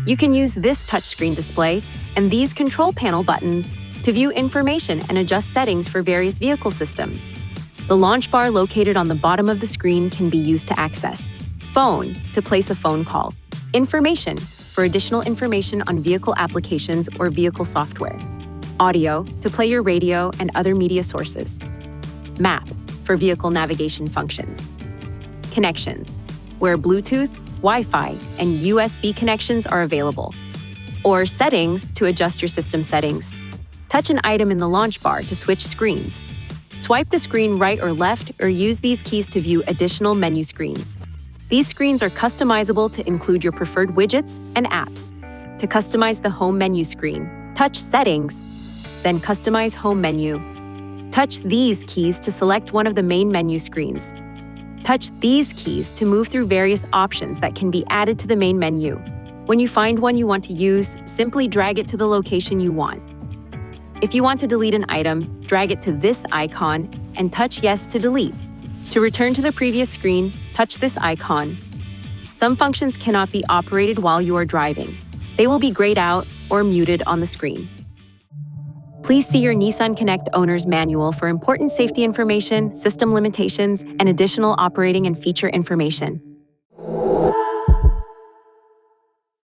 You can use this touchscreen display and these control panel buttons to view information and adjust settings for various vehicle systems. The launch bar located on the bottom of the screen can be used to access phone to place a phone call, information for additional information on vehicle applications or vehicle software, audio to play your radio and other media sources, map for vehicle navigation functions, connections, where Bluetooth, Wi-Fi, and USB connections are available, or settings to adjust your system settings. Touch an item in the launch bar to switch screens. Swipe the screen right or left, or use these keys to view additional menu screens. These screens are customizable to include your preferred widgets and apps. To customize the home menu screen, touch Settings, then Customize Home Menu. Touch these keys to select one of the main menu screens. Touch these keys to move through various options that can be added to the main menu. When you find one you want to use, simply drag it to the location you want. If you want to delete an item, drag it to this icon and touch Yes to delete. To return to the previous screen, touch this icon. Some functions cannot be operated while you are driving. They will be grayed out or muted on the screen. Please see your Nissan Connect owner's manual for important safety information, system limitations, and additional operating and feature information.